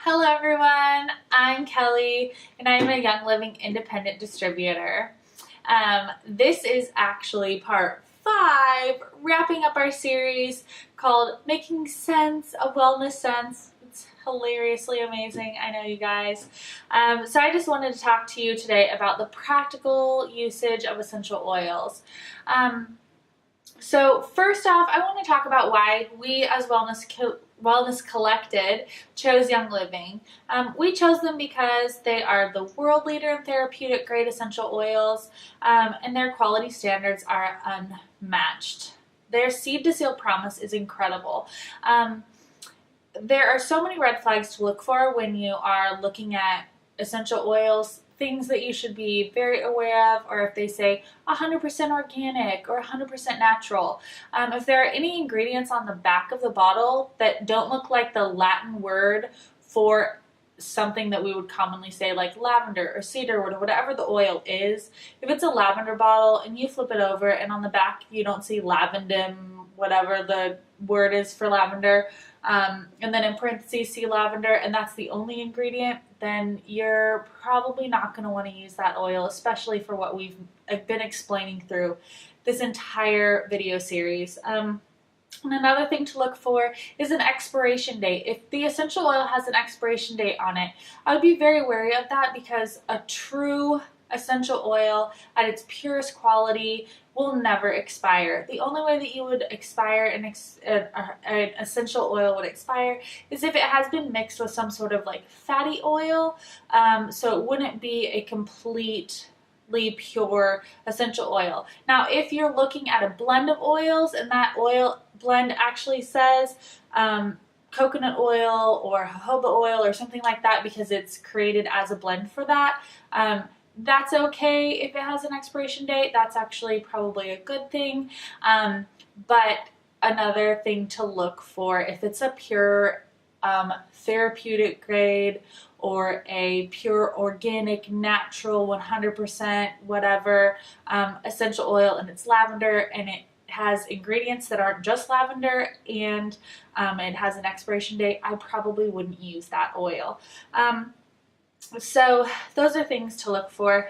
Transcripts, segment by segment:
Hello everyone, I'm Kelly and I'm a Young Living independent distributor. This is actually part 5, wrapping up our series called Making Sense of Wellness Sense. It's hilariously amazing, I know you guys. So I just wanted to talk to you today about the practical usage of essential oils. So first off, I want to talk about why we as Wellness Collected chose Young Living. We chose them because they are the world leader in therapeutic grade essential oils, and their quality standards are unmatched. Their seed to seal promise is incredible. There are so many red flags to look for when you are looking at essential oils, things that you should be very aware of, or if they say 100% organic or 100% natural. If there are any ingredients on the back of the bottle that don't look like the Latin word for something that we would commonly say like lavender or cedarwood or whatever the oil is, if it's a lavender bottle and you flip it over and on the back you don't see lavendum, whatever the word is for lavender, and then in parentheses see lavender, and that's the only ingredient, then you're probably not going to want to use that oil, especially for what we've been explaining through this entire video series. And another thing to look for is an expiration date. If the essential oil has an expiration date on it, I would be very wary of that, because a true essential oil at its purest quality will never expire. The only way that you would expire an essential oil would expire is if it has been mixed with some sort of like fatty oil, so it wouldn't be a completely pure essential oil. Now, if you're looking at a blend of oils and that oil blend actually says coconut oil or jojoba oil or something like that because it's created as a blend for that, that's okay. If it has an expiration date, that's actually probably a good thing. But another thing to look for, if it's a pure therapeutic grade or a pure organic, natural, 100% whatever essential oil, and it's lavender and it has ingredients that aren't just lavender, and it has an expiration date, I probably wouldn't use that oil. So those are things to look for.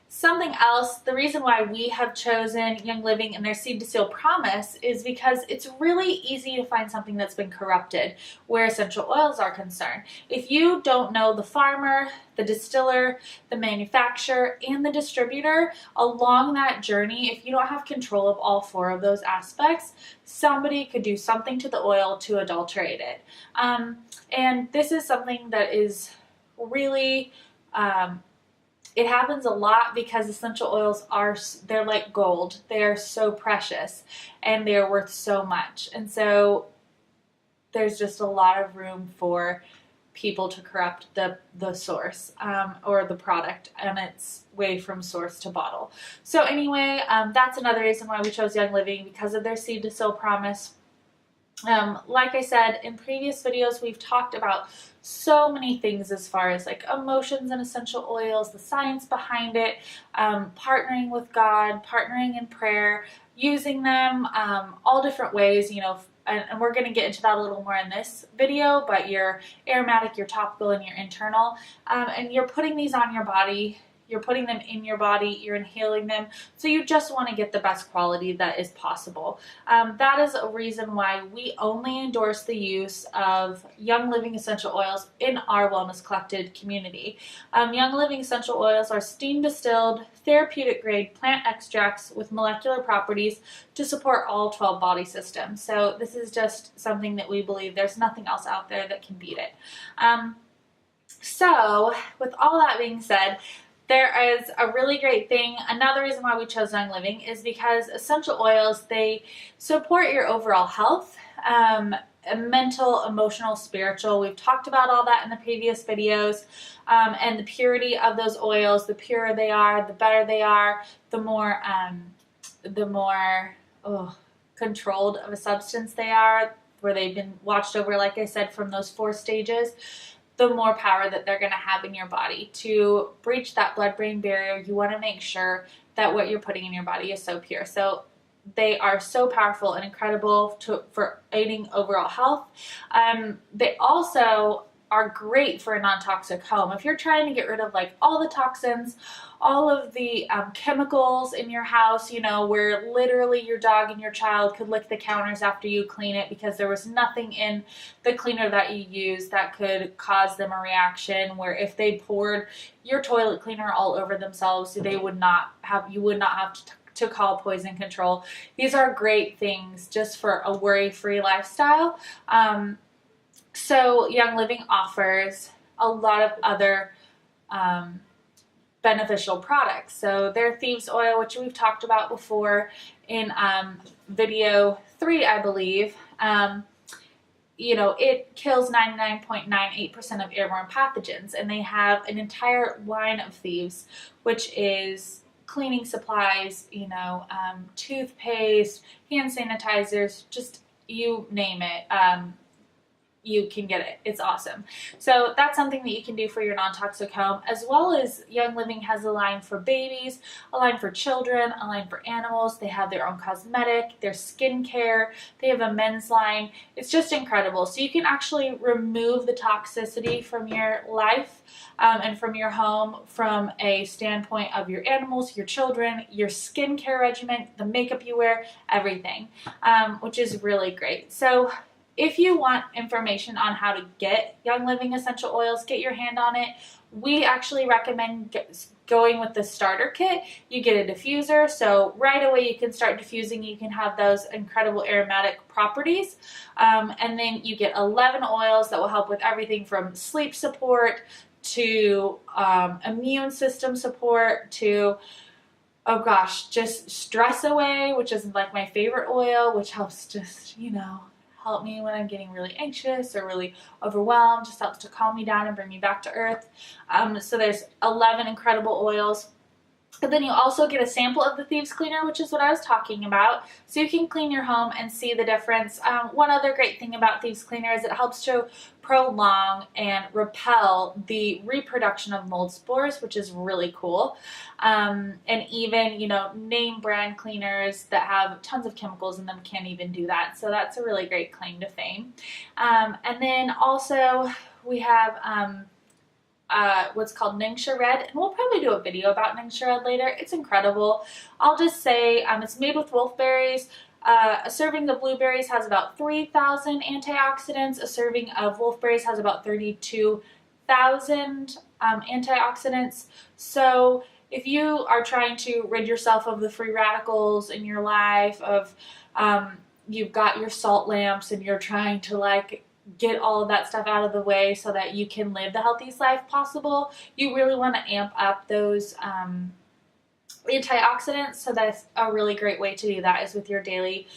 Something else, the reason why we have chosen Young Living and their seed to seal promise is because it's really easy to find something that's been corrupted where essential oils are concerned. If you don't know the farmer, the distiller, the manufacturer, and the distributor along that journey, if you don't have control of all 4 of those aspects, somebody could do something to the oil to adulterate it. And this is something that is really, it happens a lot because essential oils they're like gold. They are so precious and they're worth so much. And so there's just a lot of room for people to corrupt the source or the product and its way from source to bottle. So anyway, that's another reason why we chose Young Living, because of their seed to seal promise. Like I said, in previous videos, we've talked about so many things as far as like emotions and essential oils, the science behind it, partnering with God, partnering in prayer, using them all different ways, you know, and we're going to get into that a little more in this video, but your aromatic, your topical, and your internal, and you're putting these on your body. You're putting them in your body, you're inhaling them, so you just want to get the best quality that is possible. That is a reason why we only endorse the use of Young Living essential oils in our Wellness Collected community. Young Living essential oils are steam distilled, therapeutic grade plant extracts with molecular properties to support all 12 body systems. So this is just something that we believe there's nothing else out there that can beat it. So with all that being said, there is a really great thing. Another reason why we chose Young Living is because essential oils, they support your overall health, mental, emotional, spiritual. We've talked about all that in the previous videos, and the purity of those oils. The purer they are, the better they are, the more controlled of a substance they are, where they've been watched over, like I said, from those 4 stages. The more power that they're going to have in your body to breach that blood-brain barrier. You want to make sure that what you're putting in your body is so pure. So they are so powerful and incredible for aiding overall health. They also are great for a non-toxic home. If you're trying to get rid of like all the toxins, all of the chemicals in your house, you know, where literally your dog and your child could lick the counters after you clean it because there was nothing in the cleaner that you used that could cause them a reaction, where if they poured your toilet cleaner all over themselves, you would not have to call poison control. These are great things just for a worry-free lifestyle. So Young Living offers a lot of other beneficial products. So their thieves oil, which we've talked about before in video 3, I believe. You know, it kills 99.98% of airborne pathogens, and they have an entire line of thieves, which is cleaning supplies, you know, toothpaste, hand sanitizers, just you name it. You can get it. It's awesome. So that's something that you can do for your non-toxic home, as well as Young Living has a line for babies, a line for children, a line for animals. They have their own cosmetic, their skincare. They have a men's line. It's just incredible. So you can actually remove the toxicity from your life and from your home from a standpoint of your animals, your children, your skincare regimen, the makeup you wear, everything, which is really great. So if you want information on how to get Young Living essential oils, get your hand on it, we actually recommend going with the starter kit. You get a diffuser, so right away you can start diffusing. You can have those incredible aromatic properties. And then you get 11 oils that will help with everything from sleep support to immune system support to, oh gosh, just stress away, which is like my favorite oil, which helps just, you know, help me when I'm getting really anxious or really overwhelmed, just helps to calm me down and bring me back to earth. So there's 11 incredible oils. But then you also get a sample of the Thieves Cleaner, which is what I was talking about, so you can clean your home and see the difference. One other great thing about Thieves Cleaner is it helps to prolong and repel the reproduction of mold spores, which is really cool. And even, you know, name brand cleaners that have tons of chemicals in them can't even do that. So that's a really great claim to fame. And then also we have what's called Ningxia Red, and we'll probably do a video about Ningxia Red later. It's incredible. I'll just say it's made with wolfberries. A serving of blueberries has about 3,000 antioxidants. A serving of wolfberries has about 32,000 antioxidants. So if you are trying to rid yourself of the free radicals in your life, of you've got your salt lamps and you're trying to like get all of that stuff out of the way so that you can live the healthiest life possible, you really want to amp up those antioxidants. So that's a really great way to do that, is with your daily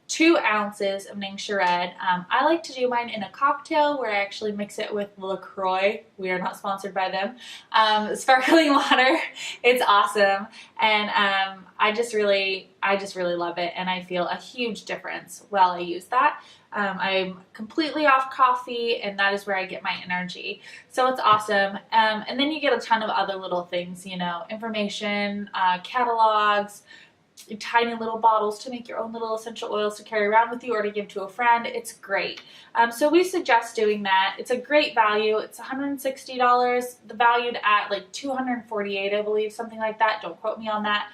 2 ounces of Ningxia Red. I like to do mine in a cocktail where I actually mix it with LaCroix. We are not sponsored by them. Sparkling water. It's awesome. And I just really love it, and I feel a huge difference while I use that. I'm completely off coffee, and that is where I get my energy. So it's awesome. And then you get a ton of other little things, you know, information, catalogs, tiny little bottles to make your own little essential oils to carry around with you or to give to a friend. It's great. So we suggest doing that. It's a great value. It's $160. The valued at like $248, I believe, something like that. Don't quote me on that.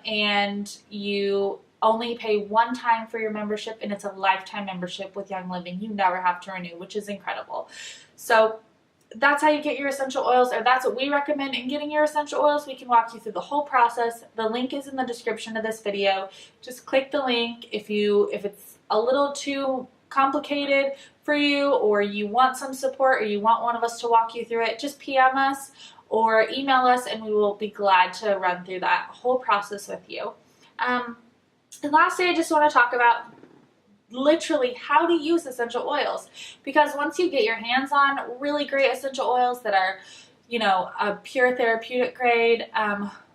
And you only pay one time for your membership, and it's a lifetime membership with Young Living. You never have to renew, which is incredible. So that's how you get your essential oils, or that's what we recommend in getting your essential oils. We can walk you through the whole process. The link is in the description of this video. Just click the link. If it's a little too complicated for you, or you want some support, or you want one of us to walk you through it, just PM us or email us, and we will be glad to run through that whole process with you. And lastly, I just want to talk about literally how to use essential oils, because once you get your hands on really great essential oils that are, you know, a pure therapeutic grade,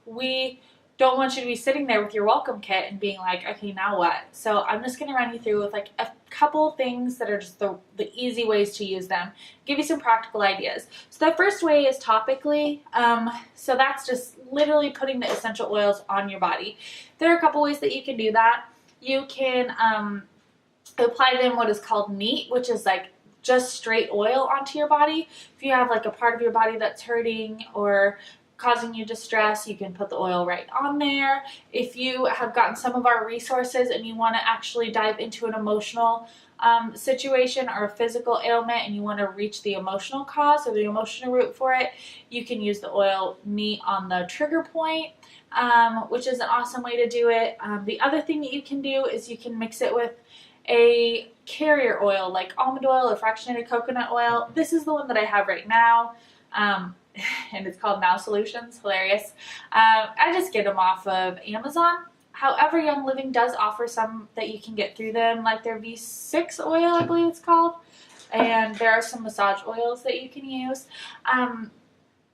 we don't want you to be sitting there with your welcome kit and being like, okay, now what? So I'm just going to run you through with like a couple things that are just the easy ways to use them, give you some practical ideas. So the first way is topically. So that's just literally putting the essential oils on your body. There are a couple ways that you can do that. You can apply them what is called neat, which is like just straight oil onto your body. If you have like a part of your body that's hurting or causing you distress, you can put the oil right on there. If you have gotten some of our resources and you want to actually dive into an emotional situation or a physical ailment and you want to reach the emotional cause or the emotional root for it, you can use the oil meat on the trigger point, which is an awesome way to do it. The other thing that you can do is you can mix it with a carrier oil like almond oil or fractionated coconut oil. This is the one that I have right now. And it's called Now Solutions. Hilarious. I just get them off of Amazon. However, Young Living does offer some that you can get through them, like their V6 oil, I believe it's called. And there are some massage oils that you can use.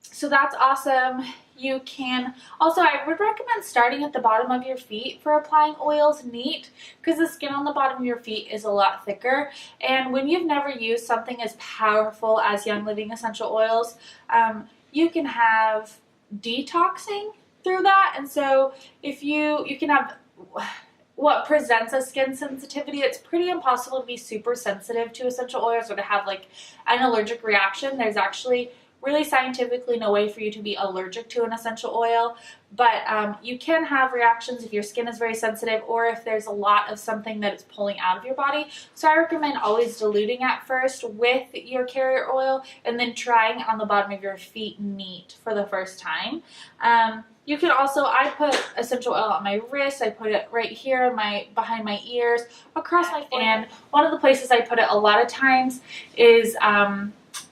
So that's awesome. You can also, I would recommend starting at the bottom of your feet for applying oils neat, because the skin on the bottom of your feet is a lot thicker. And when you've never used something as powerful as Young Living essential oils, you can have detoxing through that. And so if you can have what presents as skin sensitivity, it's pretty impossible to be super sensitive to essential oils or to have like an allergic reaction. There's actually really scientifically no way for you to be allergic to an essential oil, but you can have reactions if your skin is very sensitive or if there's a lot of something that it's pulling out of your body. So I recommend always diluting at first with your carrier oil and then trying on the bottom of your feet neat for the first time. You can also, I put essential oil on my wrist, I put it right here behind my ears, across my forehead, and one of the places I put it a lot of times is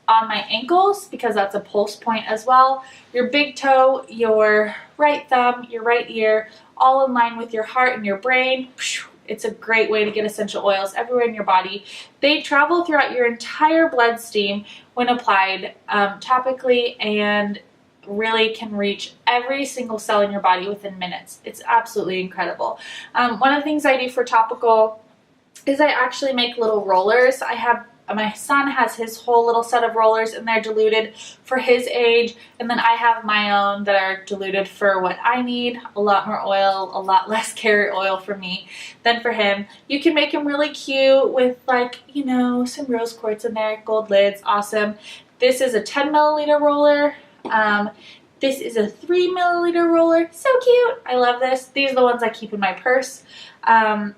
on my ankles, because that's a pulse point as well. Your big toe, your right thumb, your right ear, all in line with your heart and your brain. It's a great way to get essential oils everywhere in your body. They travel throughout your entire bloodstream when applied topically, and really can reach every single cell in your body within minutes. It's absolutely incredible. One of the things I do for topical is I actually make little rollers. My son has his whole little set of rollers, and they're diluted for his age, and then I have my own that are diluted for what I need. A lot more oil, a lot less carrier oil for me than for him. You can make them really cute with, like, you know, some rose quartz in there, gold lids, awesome. This is a 10 milliliter roller. This is a 3 milliliter roller. So cute. I love this. These are the ones I keep in my purse. And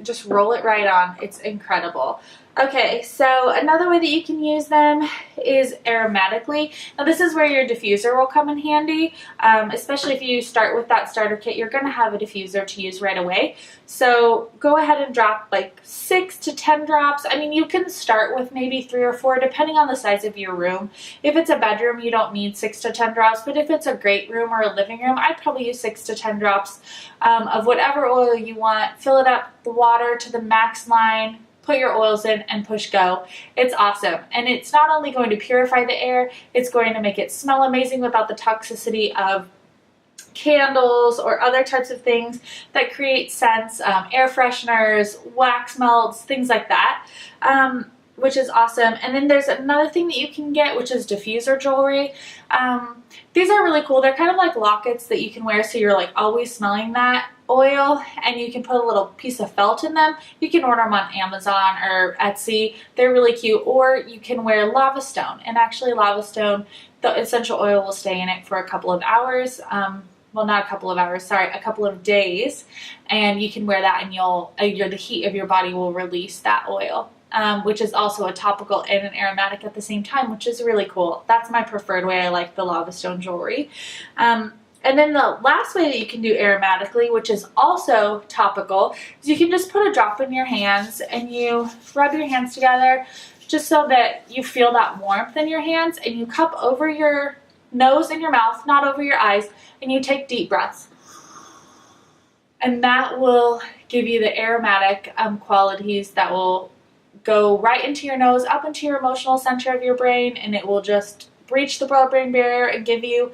just roll it right on. It's incredible. Okay, so another way that you can use them is aromatically. Now this is where your diffuser will come in handy, especially if you start with that starter kit. You're going to have a diffuser to use right away. So go ahead and drop like 6 to 10 drops. I mean, you can start with maybe 3 or 4 depending on the size of your room. If it's a bedroom, you don't need 6 to 10 drops, but if it's a great room or a living room, I'd probably use 6 to 10 drops of whatever oil you want. Fill it up the water to the max line. Put your oils in and push go. It's awesome. And it's not only going to purify the air, it's going to make it smell amazing without the toxicity of candles or other types of things that create scents, air fresheners, wax melts, things like that, which is awesome. And then there's another thing that you can get, which is diffuser jewelry. These are really cool. They're kind of like lockets that you can wear so you're like always smelling that oil, and you can put a little piece of felt in them. You can order them on Amazon or Etsy. They're really cute. Or you can wear lava stone, and actually lava stone, the essential oil will stay in it for a couple of hours. Well, not a couple of hours, sorry, a couple of days, and you can wear that, and the heat of your body will release that oil. Which is also a topical and an aromatic at the same time, which is really cool. That's my preferred way. I like the lava stone jewelry. And then the last way that you can do aromatically, which is also topical, is you can just put a drop in your hands and you rub your hands together just so that you feel that warmth in your hands, and you cup over your nose and your mouth, not over your eyes, and you take deep breaths. And that will give you the aromatic qualities that will go right into your nose, up into your emotional center of your brain, and it will just breach the blood-brain barrier and give you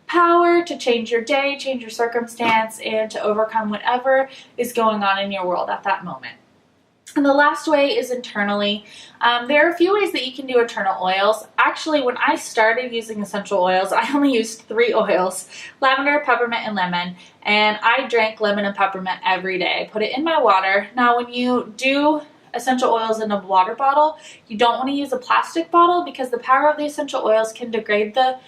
power to change your day, change your circumstance, and to overcome whatever is going on in your world at that moment. And the last way is internally. There are a few ways that you can do internal oils. Actually, when I started using essential oils, I only used 3 oils: lavender, peppermint, and lemon. And I drank lemon and peppermint every day. I put it in my water. Now, when you do essential oils in a water bottle. You don't want to use a plastic bottle because the power of the essential oils can degrade the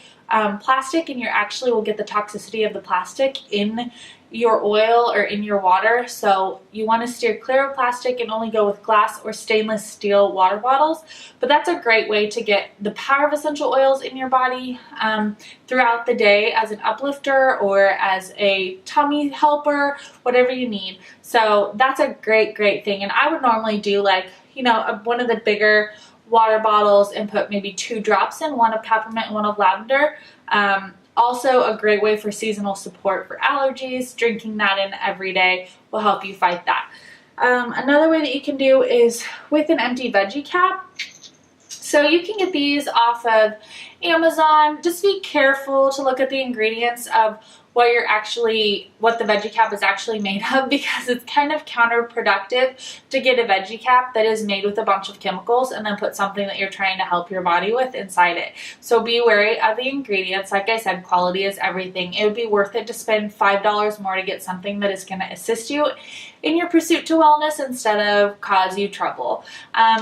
plastic, and you actually will get the toxicity of the plastic in your oil or in your water. So you want to steer clear of plastic and only go with glass or stainless steel water bottles. But that's a great way to get the power of essential oils in your body throughout the day as an uplifter or as a tummy helper, whatever you need. So that's a great thing. And I would normally do, like, you know, one of the bigger water bottles and put maybe 2 drops in, one of peppermint and one of lavender. Also a great way for seasonal support for allergies. Drinking that in every day will help you fight that. Another way that you can do is with an empty veggie cap. So you can get these off of Amazon. Just be careful to look at the ingredients of what the veggie cap is actually made of, because it's kind of counterproductive to get a veggie cap that is made with a bunch of chemicals and then put something that you're trying to help your body with inside it. So be wary of the ingredients. Like I said, quality is everything. It would be worth it to spend $5 more to get something that is going to assist you in your pursuit to wellness instead of cause you trouble.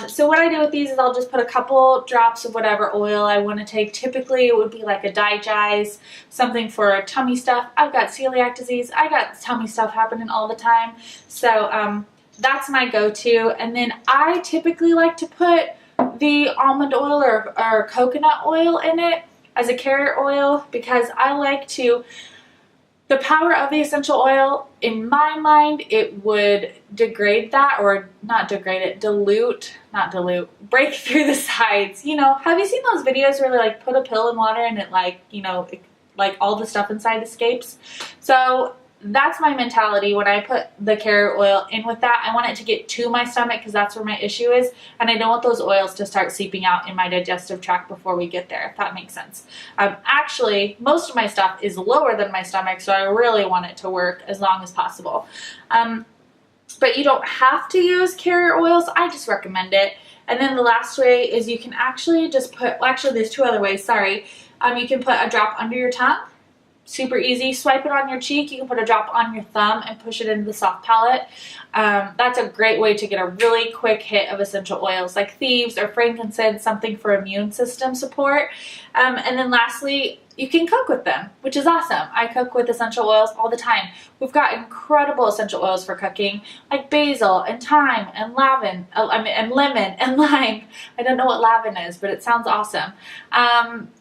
So what I do with these is I'll just put a couple drops of whatever oil I want to take. Typically it would be like a digest, something for tummy stuff. I've got celiac disease. I got tummy stuff happening all the time. So that's my go-to. And then I typically like to put the almond oil or coconut oil in it as a carrier oil, because I like to, the power of the essential oil, in my mind, it would degrade that, or not degrade it, break through the sides. You know, have you seen those videos where they like put a pill in water and it, like, you know, like all the stuff inside escapes? So that's my mentality when I put the carrier oil in with that. I want it to get to my stomach because that's where my issue is, and I don't want those oils to start seeping out in my digestive tract before we get there, if that makes sense. Actually, most of my stuff is lower than my stomach, so I really want it to work as long as possible. But you don't have to use carrier oils. I just recommend it. And then the last way is you can actually just put, well, actually there's 2 other ways, sorry. You can put a drop under your tongue. Super easy. Swipe it on your cheek. You can put a drop on your thumb and push it into the soft palate. That's a great way to get a really quick hit of essential oils like thieves or frankincense, something for immune system support. And then lastly, you can cook with them, which is awesome. I cook with essential oils all the time. We've got incredible essential oils for cooking, like basil and thyme and lemon and lime. I don't know what lavin is, but it sounds awesome.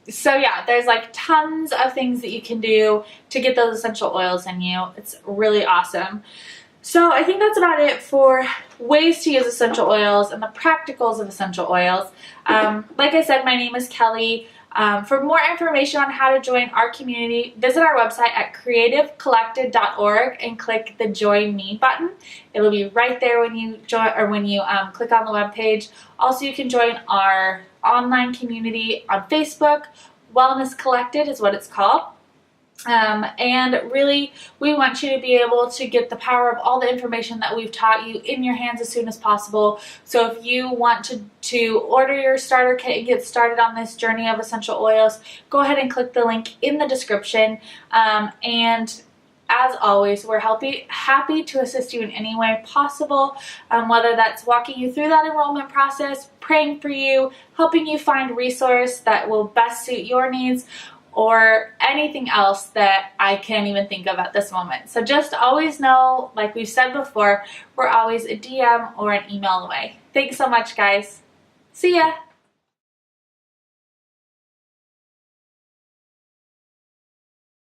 So yeah, there's like tons of things that you can do to get those essential oils in you. It's really awesome. So I think that's about it for ways to use essential oils and the practicals of essential oils. Like I said, my name is Kelli. For more information on how to join our community, visit our website at creativecollected.org and click the Join Me button. It'll be right there when you join, or when you click on the webpage. Also, you can join our online community on Facebook. Wellness Collected is what it's called. And really, we want you to be able to get the power of all the information that we've taught you in your hands as soon as possible. So if you want to order your starter kit and get started on this journey of essential oils, go ahead and click the link in the description. And as always, we're happy to assist you in any way possible, whether that's walking you through that enrollment process, praying for you, helping you find a resource that will best suit your needs, or anything else that I can't even think of at this moment. So just always know, like we've said before, we're always a DM or an email away. Thanks so much, guys. See ya.